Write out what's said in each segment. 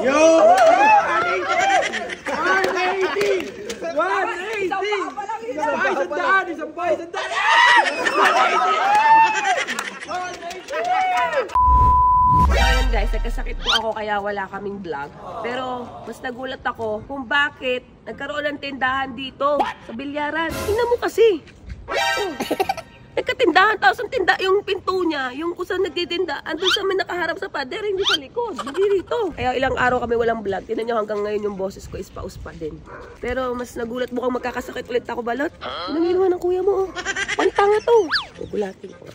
Yo! 180! 180! Isang bahay, sandaan! Ngayon guys, nagkasakit po ako kaya wala kaming vlog. Pero mas nagulat ako kung bakit nagkaroon ng tindahan dito sa Bilyaran. Tingnan mo kasi. Oh. Nagkatindahan, tapos ang tinda, yung pinto niya, yung kung saan nagtitinda, andun sa may nakaharap sa pader, hindi sa likod, hindi rito. Kaya ilang araw kami walang vlog. Tingnan nyo hanggang ngayon yung boses ko is paus pa din. Pero mas nagulat mukhang magkakasakit ulit ako, balot. Anong ginawa ng kuya mo? Oh? Pantanga to. Gugulatin ko.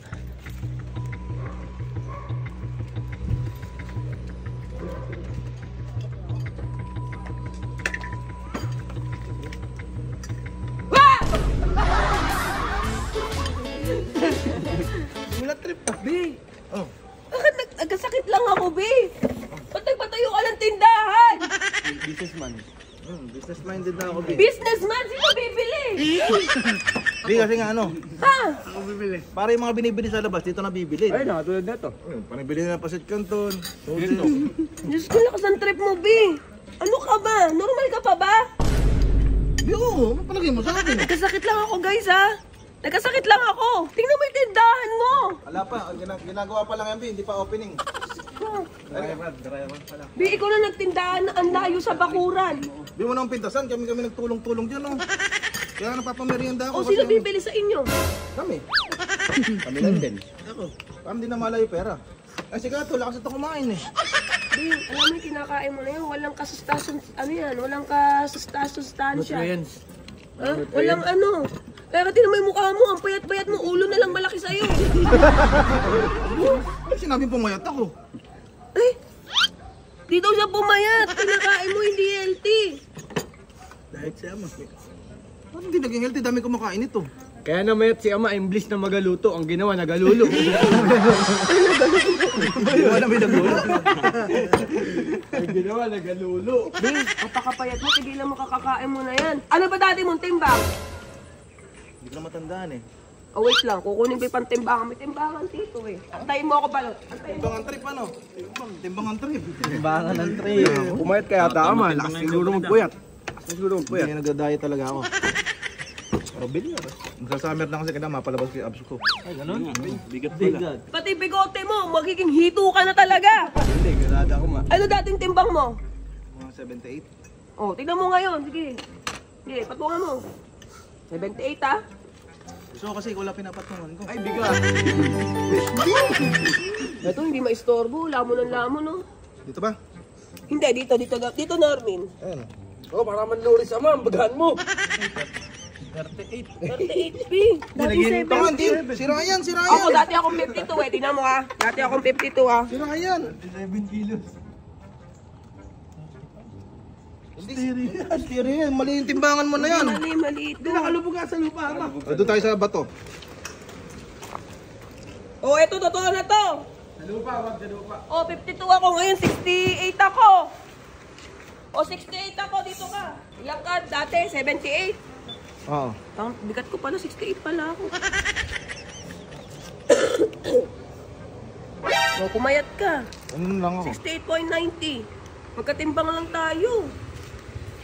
Trip pa, B. Oh. Bakit nagkasakit lang ako, B? Ba't nagpatayo ka ng tindahan? Businessman. Business minded na ako, B. Businessman? Sino bibili? B, kasi nga ano? Ha? Ako bibili. Para yung mga binibili sa labas, dito na bibili. Ay, nakatulad na ito. Panibili na pasit kanton. Diyos ko, lakas ng trip mo, B. Ano ka ba? Normal ka pa ba? B, oo. Palagay mo sa akin. Nagkasakit lang ako, guys, ha? Nagkasakit lang ako. Tingnan mo yung tindahan mo. Wala pa. Ginagawa pa lang yan, B. Hindi pa opening. Driver pala. B, ikaw na nagtindahan na ang layo sa bakuran. Di mo naman pintasan. Kami nagtulong-tulong dyan, oh. Kaya napapamerienda ako. O, sino bibili sa inyo? Kami. Kami lang din. Ako. Kami din na malayo pera. Ay, sige, lakas ito kumain, eh. B, alam mo yung kinakain mo na yun. Walang kasustasyon, ano yan? Walang kasustansya. Nutrients. Ha? Walang ano. Pero tinan mo yung mukha mo, ang payat-payat mo, ulo na lang malaki sa'yo. Ay, sinabi pumayat ako. Eh, di daw siya pumayat. Kinakain mo, hindi healthy. Dahil siya, Ba't hindi naging healthy? Dami kumakain ito. Kaya namayat si ama, imblis na magaluto, ang ginawa nagalulo. Wala may nagulo. Ang ginawa nagalulo. Ding, kapakapayat mo, tigilan mo kakakain mo na yan. Ano ba dati mong timbang? Hindi ko na matandaan, eh. Oh, wait lang, kukunin ko yung pantimbangan. May timbangan dito eh. Antayin mo ako, balot. Antayin mo. Timbangan trip, ano? Timbangan trip. Timbangan ng trip. Pumayat kaya tama. Lakas siguro magpuyat. Hindi nagda-diet talaga ako. Pero bilyar. Sa-summer na kasi kaya mapalabas ko yung abs ko. Ay, ganun? Bigat pala. Pati bigote mo, magiging hito ka na talaga. Hindi, ganada ako ma. Ano dating timbang mo? Mga 78. Oh, tignan mo ngayon. Sige. Sige, patungan mo. 78 ah. So kasi wala pinapatungan ko. Ay, bigat. Ito, hindi maistorbo. Lamon ng lamon, no? Dito ba? Hindi, dito, Normin. Ayun. Oh, para manluris ama, ang bagaan mo. 38 P. Dati 70. Tama, hindi. Si Ryan, si Ryan. Ako, dati akong 52 eh. Tingnan mo ah. Dati akong 52 ah. Si Ryan. 7 kilos. Stereo. Mali yung timbangan mo na yan. Maliit. Hindi nakalubog ka sa lupa ama. Doon tayo sa bato. Oh, eto, totoo na to. Sa lupa, wag sa lupa. Oh, 52 ako. Ngayon, 68 ako. Oh, 68 ako. Dito ka. Ilang ka? Dati, 78. Oo. Ang bigat ko pala, 68 pala ako. Oh, kumayat ka. Ano lang ako? 68.90. Magkatimbang lang tayo.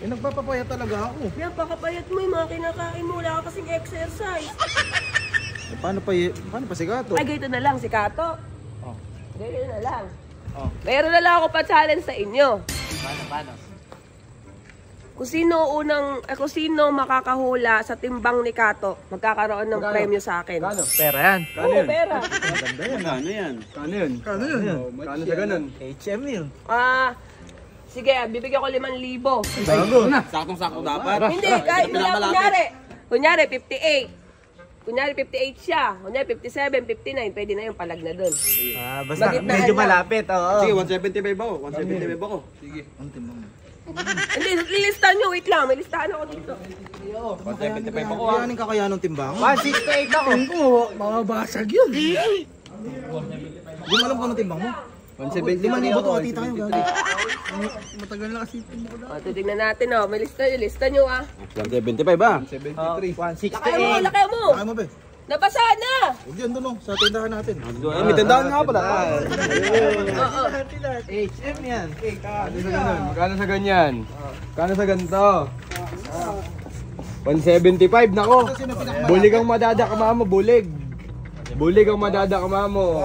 Eh, nagpapapayat talaga ako. Yan, pakapayat mo yung mga kinakain mo. Wala ka kasing exercise. Eh, paano pa si Gato? Ay, ganito na lang, si Kato. Oh. Ganito na lang. Oh. Meron na lang ako pa challenge sa inyo. Paano? Kung sino makakahula sa timbang ni Kato, magkakaroon ng premyo sa akin. Kano? Pera yan. Kano Oo, yun? pera. Maganda yan. Kano yan? Kano yun? Kano yun? Kano sa ganun? HM yun. Sige, bibigyan ko 5,000. Bago. Saktong-sakto dapat. Hindi, kahit na lang, kunyari 58. Kunyari 58 siya. Kunyari 57, 59, pwede na yung palag na dun. Basta Magitnaan medyo na. malapit. Oo. Sige, 175 ako. 175 ako. Sige. Ang timbang mo. Hindi, lilistahan nyo. Wait lang, may listahan ako dito. 175 ako. Kayanin kakayanin timbang. 168 ako. Mababasag yun. Hindi mo alam kung anong timbang mo. 170 5,000 to, ati tayo. Gagi. Matagal na kasi mo ko O, titignan natin May lista nyo 175 ba? 73. 168. Lakay mo! Kaya mo ba? Nabasa na! Hindi, andun o, sa tindahan natin. May tindahan nga pala. Oo. HM yan. Magkano sa ganyan? Magkano sa ganito? 175, nako. Bulig ang madadakama mo, bulig. Bulig ang madadakama mo.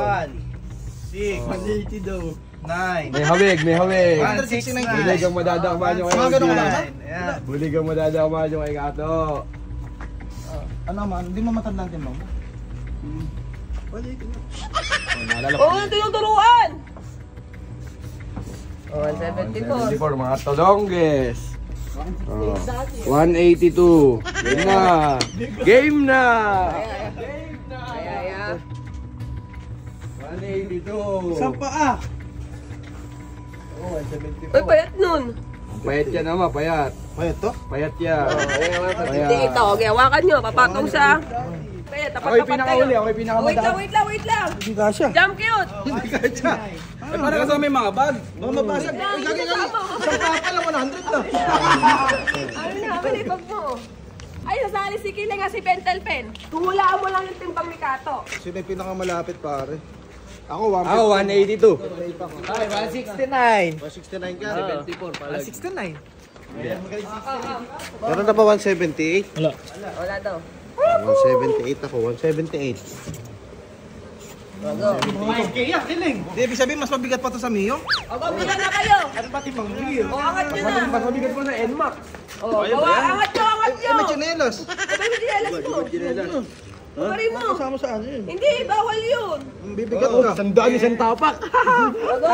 180 daw. 9. May hawig, may hawig. 169. Bulig ang madadakama nyo kay Mga ganun lang. Ayan. Bulig ang madadakama nyo kay Kato. Ano man, hindi mo matandaan din mo. Oo, ito yung turuan! Oh, 174. 74, mga tolongges. 182. Game na. Game na. Ay. 182. Saan pa ah? Uy, payat nun. Payat yan naman, payat. Payat to? Payat yan. Hindi ito. Okay, hawakan nyo. Papatong sa... Payat, Ako yung tapat-tapat kayo. pinakauli, ako yung Wait pinakamadami. wait lang. Hindi ka siya. Jump cute! Hindi ka siya. Ay, para kasi may mga bag. Baka mabasag. Ay, gagi. Isang papa lang, 100 na. Ano na, pinipag mo. Ay, nasali si Kile nga si Pentel Pen. Hulaan mo lang yung timbang ni Kato. Sino yung pinakamalapit pare? Ako, 150. Ako, 182. Ay, 169. 169 ka? 74 pala. 169. Meron na ba 178? Wala daw. 178 ako, 178. Hindi, ibig sabihin mas mabigat pa to sa Mio? O, bilang na kayo. Ano ba timang Mio? O, angat nyo na. Mas mabigat po sa NMAX. O, bawa, angat nyo. Eh, may chinelas. Sabay mo chinelas mo. Pabari mo. Kasama sa ano yun? Hindi, bawal yun. Bibigat ka. Sandaan isang tapak. Bago.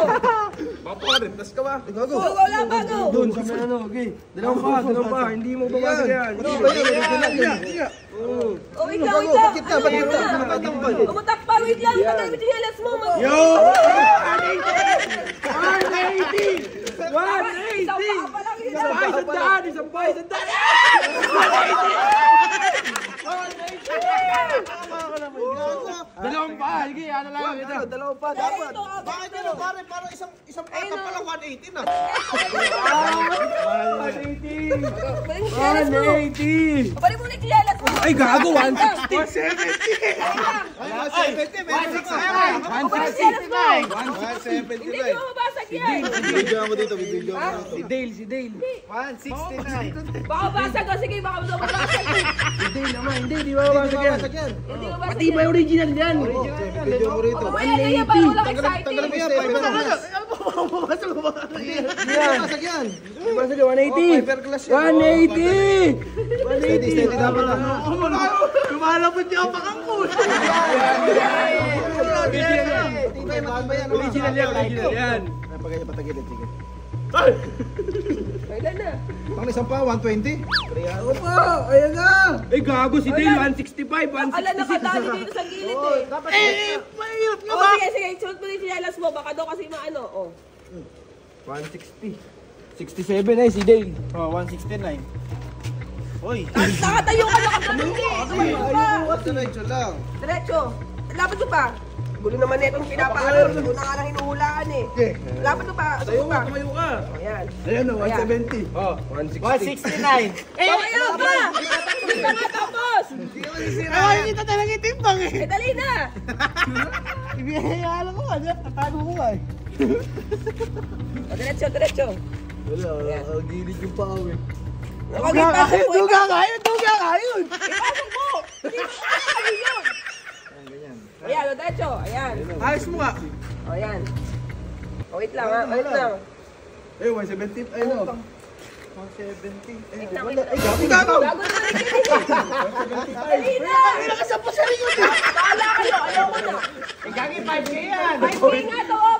Bapa ka rin, tas ka ba? Gago. O, wala bago. Doon sa may ano, okay. Dalawang pa, hindi mo babasag yan. Ano ba yun? Original yan. O, wait lang. Bakit ka? Bakit ka? Nakatampal. Umutak pa, wait lang. Patay mo chinelas mo. Yo! 180! 180! Isang paa pa lang yun. Isang pa, sandaan! Dalawang pa, sige, ano lang ito. Dalawang pa, dapat. Bakit ka na pare? Parang isang pata pa lang 180 na. 180! Pabari mo na chinelas mo. Ay, gago, 160! 170, meron ka. 169. Hindi mo mabasag yan. Video mo dito, video mo. Si Dale. 169. Baka basag o. Sige, baka mabasag. Si Dale naman, hindi mababasag yan. Hindi mabasag. Pati ba original yan? Video mo rito. Kaya ba walang exciting? Tanggalin mo yan, fiber glass. Hindi masag yan. Mabasag yan, 180! Fiberglass yan. 180! Steady, steady dapat. Lumalapot niya ang pakangkul! Original yan. Pagkaya patagilid, sige. Kailan na? Pang isang pa, 120. Ay, gago si Dale, 165, Akala nakadali dito sa gilid eh. mahirap O sige, sunod mo yung chinelas mo. Baka daw kasi maano. O. 160. 67 ay si Dale. Oh, 169. Hoy. Nakatayo ka nakaganon eh. Tayo pa. Diretso lang. Diretso. Lapit mo pa. Gulo naman na itong pinapaalam. Gulo na nga lang hinuhulaan eh. Lapit mo pa. Tayo pa. Tumayo ka. Ayan. Ayan o, 170. Oh, 160. 169. Ayaw pa! Hindi pa nga tapos! Ay, hindi na talaga itimbang eh. Eh, dali na! Ibigay ko nga, tatago ko nga eh. O, diretso. Wala, ang gilid yung paa eh. Huwag ipasok mo! Duga kayo! Ipasok mo! Hindi mo kaya yun! Ayan, o, diretso. Ayan. Ayos mo nga. O, ayan. O, wait lang ha. Wait lang. Eh, 170. Ay, no. 170. Wait lang. Ay, gago! Gago na rin yun eh. Dali na! Ay, nakasampa sa likod eh! Bahala kayo. Ayaw ko na. Gagi, 5K yan! 5K nga to. Oh.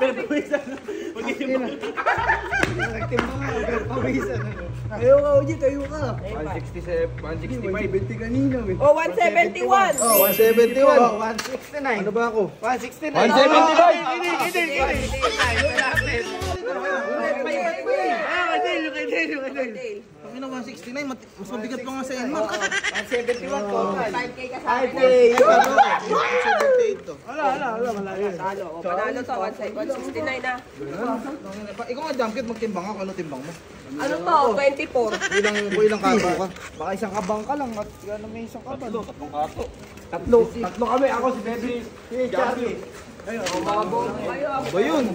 Nagtimbang nga, pawisan. Ayaw ka, Uji, kayo ka. 165. 170 kanina eh. O, 171. Oh, 171. Oh, 169. Ano ba ako? 169. 175! Dale. 169, mas mabigat pa nga sa Enmark. 71 total. 5K ka sa akin. 5K! 78 to. Wala, malayo. Panalo. O, panalo to. 169 na. Ikaw nga, Junkit, magtimbang ako. Ano timbang mo? Ano to? 24. Ilang kabo ka? Baka isang kabang ka lang at ano may isang kabang. Tatlo kami. Ako si Baby. Si Charlie. Ba yun?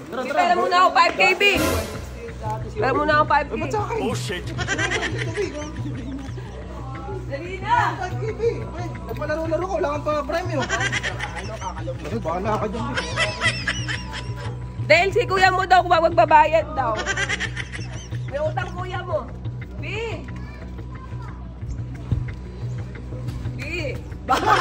Pera muna ako 5K, B. Pera muna ako 5K. Oh shit! Dali na! 5KB. Nagpalaro-laro ka, wala kang pa-premyo. Ano, bahala ka dyan. Dahil si kuya mo daw kung magbabayad daw. May utang kuya mo. B! B! Baka!